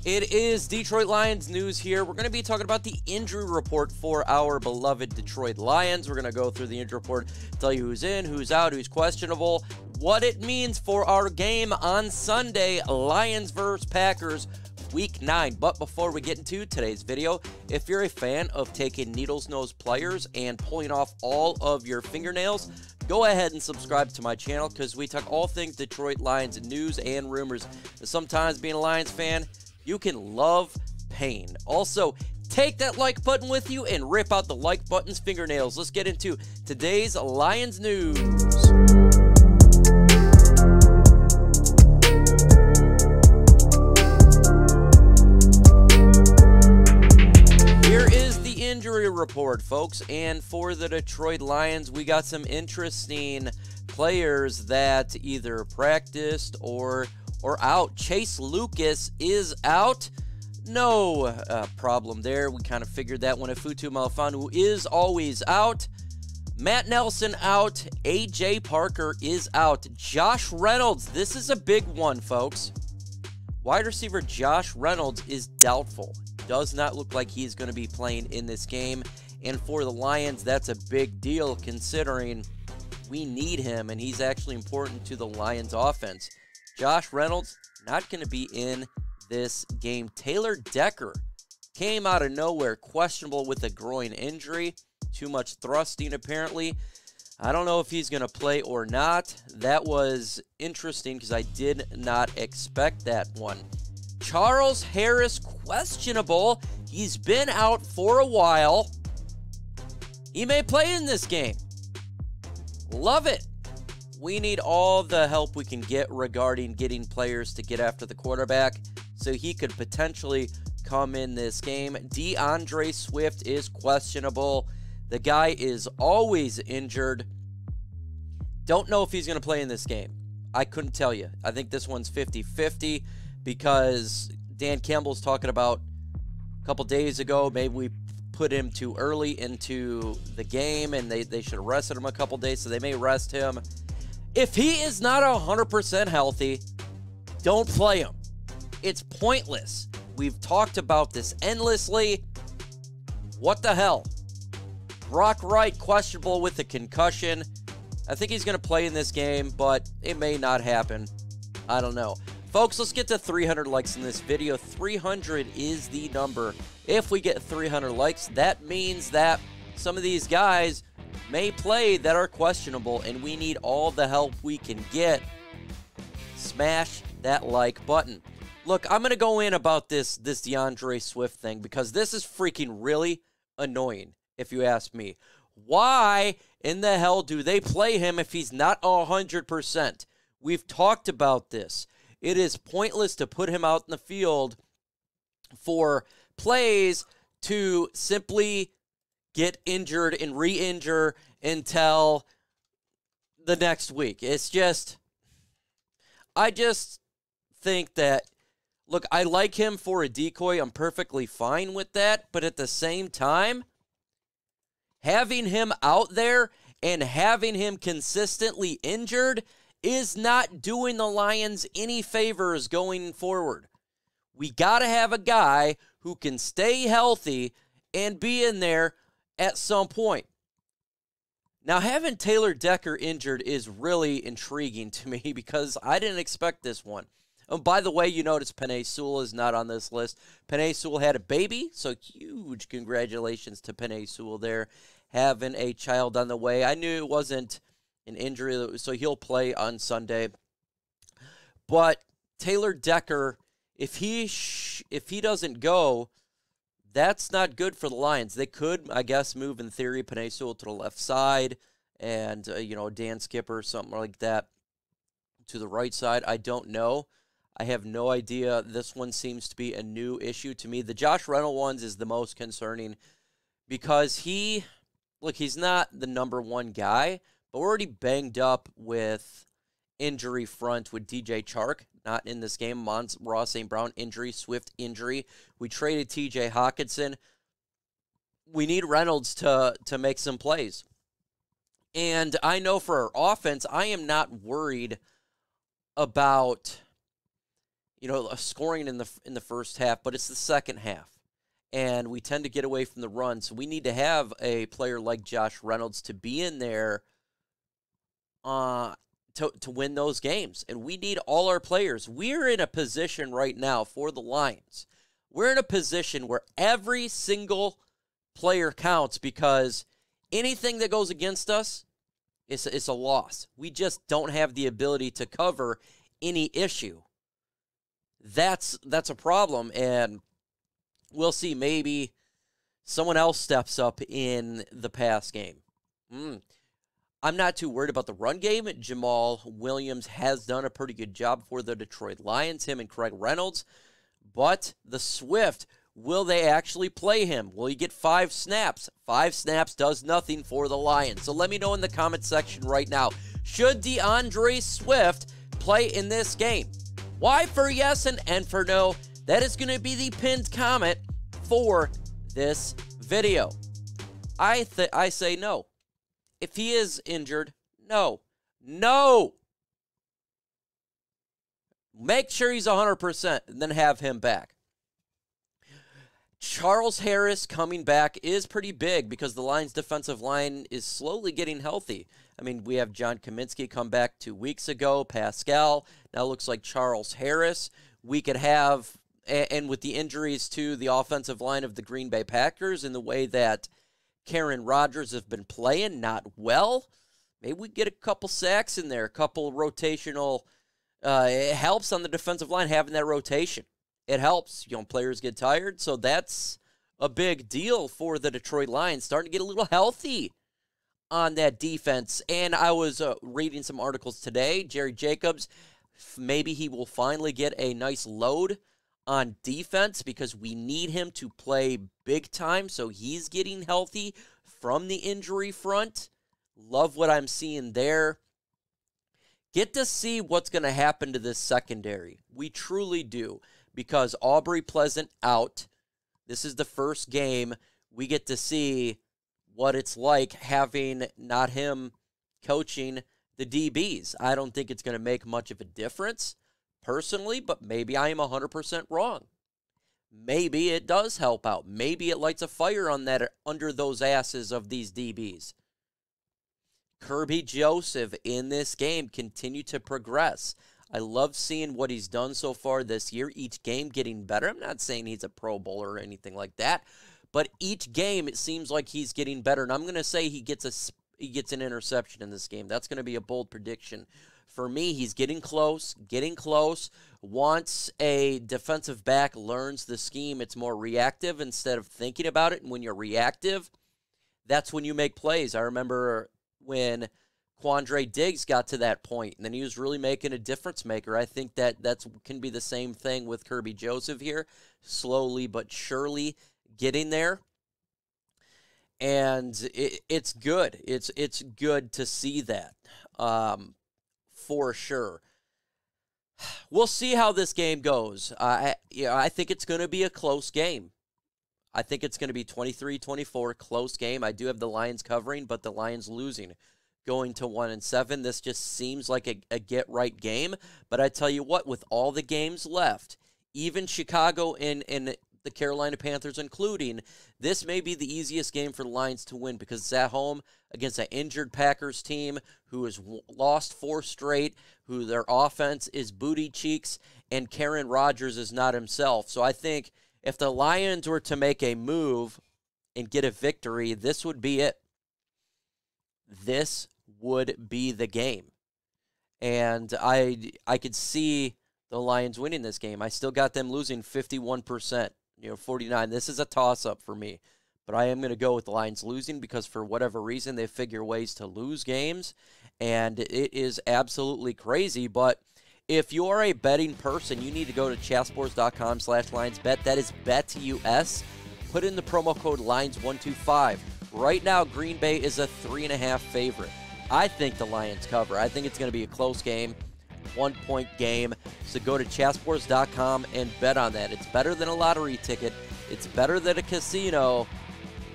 It is Detroit Lions news here. We're going to be talking about the injury report for our beloved Detroit Lions. We're going to go through the injury report, tell you who's in, who's out, who's questionable, what it means for our game on Sunday, Lions versus Packers, Week 9. But before we get into today's video, if you're a fan of taking needles nose pliers and pulling off all of your fingernails, go ahead and subscribe to my channel because we talk all things Detroit Lions news and rumors. Sometimes being a Lions fan, you can love pain. Also, take that like button with you and rip out the like button's fingernails. Let's get into today's Lions news. Here is the injury report, folks. And for the Detroit Lions, we got some interesting players that either practiced or out. Chase Lucas is out. No problem there. We kind of figured that one. Futu Malafanu is always out. Matt Nelson out. A.J. Parker is out. Josh Reynolds, this is a big one, folks. Wide receiver Josh Reynolds is doubtful. Does not look like he's going to be playing in this game. And for the Lions, that's a big deal considering we need him, and he's actually important to the Lions offense. Josh Reynolds not going to be in this game. Taylor Decker came out of nowhere, questionable with a groin injury. Too much thrusting, apparently. I don't know if he's going to play or not. That was interesting because I did not expect that one. Charles Harris, questionable. He's been out for a while. He may play in this game. Love it. We need all the help we can get regarding getting players to get after the quarterback so he could potentially come in this game. DeAndre Swift is questionable. The guy is always injured. Don't know if he's going to play in this game. I couldn't tell you. I think this one's 50-50 because Dan Campbell's talking about a couple days ago, maybe we put him too early into the game and they should have rested him a couple days, so they may rest him. If he is not 100% healthy, don't play him. It's pointless. We've talked about this endlessly. What the hell? Brock Wright, questionable with a concussion. I think he's going to play in this game, but it may not happen. I don't know. Folks, let's get to 300 likes in this video. 300 is the number. If we get 300 likes, that means that some of these guys may play that are questionable, and we need all the help we can get. Smash that like button. Look, I'm going to go in about this DeAndre Swift thing because this is freaking really annoying, if you ask me. Why in the hell do they play him if he's not 100%? We've talked about this. It is pointless to put him out in the field for plays to simply get injured and re-injure until the next week. It's just, I just think that, look, I like him for a decoy. I'm perfectly fine with that. But at the same time, having him out there and having him consistently injured is not doing the Lions any favors going forward. We got to have a guy who can stay healthy and be in there at some point. Now, having Taylor Decker injured is really intriguing to me because I didn't expect this one. Oh, by the way, you notice Penei Sewell is not on this list. Penei Sewell had a baby, so huge congratulations to Penei Sewell there, having a child on the way. I knew it wasn't an injury, so he'll play on Sunday. But Taylor Decker, if he doesn't go, that's not good for the Lions. They could, I guess, move in theory Penei Sewell to the left side and, Dan Skipper or something like that to the right side. I don't know. I have no idea. This one seems to be a new issue to me. The Josh Reynolds ones is the most concerning because he's not the number one guy, but we're already banged up with injury front with DJ Chark, not in this game. Amon-Ra St. Brown injury, Swift injury. We traded TJ Hawkinson. We need Reynolds to make some plays. And I know for our offense, I am not worried about, scoring in the first half, but it's the second half. And we tend to get away from the run. So we need to have a player like Josh Reynolds to be in there to win those games. And we need all our players. We're in a position right now for the Lions. We're in a position where every single player counts, because anything that goes against us is a loss. We just don't have the ability to cover any issue. That's a problem, and we'll see. Maybe someone else steps up in the pass game. I'm not too worried about the run game. Jamal Williams has done a pretty good job for the Detroit Lions, him and Craig Reynolds. But the Swift, will they actually play him? Will he get 5 snaps? 5 snaps does nothing for the Lions. So let me know in the comment section right now. Should DeAndre Swift play in this game? Y for yes and N for no. That is going to be the pinned comment for this video. I say no. If he is injured, no. No! Make sure he's 100% and then have him back. Charles Harris coming back is pretty big because the Lions' defensive line is slowly getting healthy. I mean, we have John Cominsky come back 2 weeks ago, Pascal. Now looks like Charles Harris. We could have, and with the injuries to the offensive line of the Green Bay Packers and the way that Karen Rodgers have been playing not well, maybe we get a couple sacks in there, a couple rotational. It helps on the defensive line having that rotation. It helps. Players get tired, so that's a big deal for the Detroit Lions, starting to get a little healthy on that defense. And I was reading some articles today. Jerry Jacobs, maybe he will finally get a nice load on defense because we need him to play big time, so he's getting healthy from the injury front. Love what I'm seeing there. Get to see what's going to happen to this secondary. We truly do, because Aubrey Pleasant out. This is the first game we get to see what it's like having not him coaching the DBs. I don't think it's going to make much of a difference personally, but maybe I am 100% wrong. Maybe it does help out. Maybe it lights a fire on that under those asses of these DBs. Kirby Joseph in this game continue to progress. I love seeing what he's done so far this year. Each game getting better. I'm not saying he's a Pro Bowler or anything like that, but each game it seems like he's getting better. And I'm going to say he gets an interception in this game. That's going to be a bold prediction. For me, he's getting close. Once a defensive back learns the scheme, it's more reactive instead of thinking about it. And when you're reactive, that's when you make plays. I remember when Quandre Diggs got to that point, and then he was really making a difference maker. I think that can be the same thing with Kirby Joseph here, slowly but surely getting there. And it's good. It's good to see that, for sure. We'll see how this game goes. I think it's going to be a close game. I think it's going to be 23-24, close game. I do have the Lions covering, but the Lions losing, going to 1-7. This just seems like a get-right game. But I tell you what, with all the games left, even Chicago and the Carolina Panthers including, this may be the easiest game for the Lions to win because it's at home against an injured Packers team who has lost 4 straight, who their offense is booty cheeks, and Karen Rodgers is not himself. So I think if the Lions were to make a move and get a victory, this would be it. This would be the game. And I could see the Lions winning this game. I still got them losing 51%, 49. This is a toss-up for me. But I am going to go with the Lions losing because for whatever reason, they figure ways to lose games. And it is absolutely crazy. But if you are a betting person, you need to go to chatsports.com/LionsBet. That is BetUS. Put in the promo code LINES125. Right now, Green Bay is a 3.5 favorite. I think the Lions cover. I think it's going to be a close game, 1-point game. So go to chatsports.com and bet on that. It's better than a lottery ticket. It's better than a casino.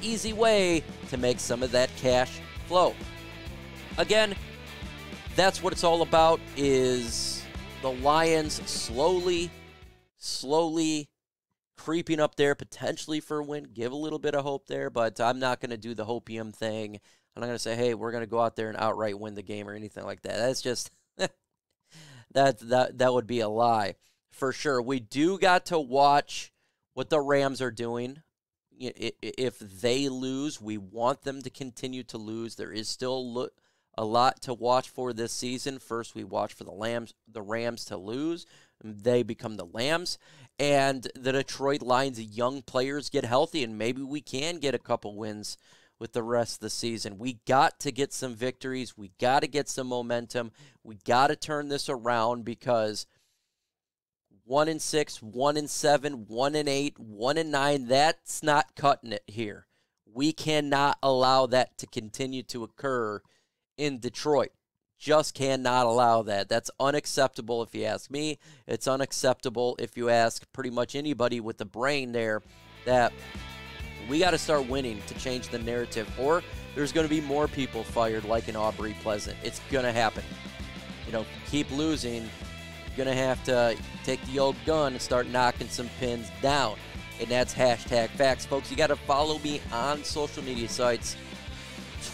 Easy way to make some of that cash flow. Again, that's what it's all about, is the Lions slowly slowly creeping up there, potentially for a win. Give a little bit of hope there, but I'm not going to do the hopium thing. I'm not going to say, hey, we're going to go out there and outright win the game or anything like that. That's just that would be a lie for sure. We do got to watch what the Rams are doing. If they lose, we want them to continue to lose. There is still a lot to watch for this season. First, we watch for the Rams to lose. They become the Lambs. And the Detroit Lions young players get healthy, and maybe we can get a couple wins with the rest of the season. We got to get some victories. We got to get some momentum. We got to turn this around, because 1-6, 1-7, 1-8, 1-9, that's not cutting it here. We cannot allow that to continue to occur in Detroit. Just cannot allow that. That's unacceptable if you ask me. It's unacceptable if you ask pretty much anybody with the brain there, that we got to start winning to change the narrative, or there's going to be more people fired like in Aubrey Pleasant. It's going to happen. You know, keep losing, you're going to have to take the old gun and start knocking some pins down. And that's hashtag facts, folks. You got to follow me on social media sites.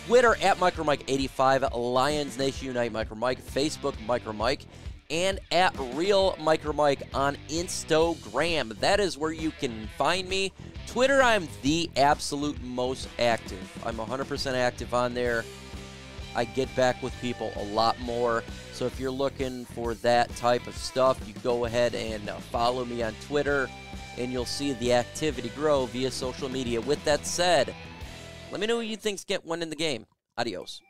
Twitter at MicroMike85, Lions Nation Unite MicroMike, Facebook MicroMike, and at Real MicroMike on Instagram. That is where you can find me. Twitter, I'm the absolute most active. I'm 100% active on there. I get back with people a lot more. So if you're looking for that type of stuff, you go ahead and follow me on Twitter, and you'll see the activity grow via social media. With that said, let me know who you think's winning the game. Adios.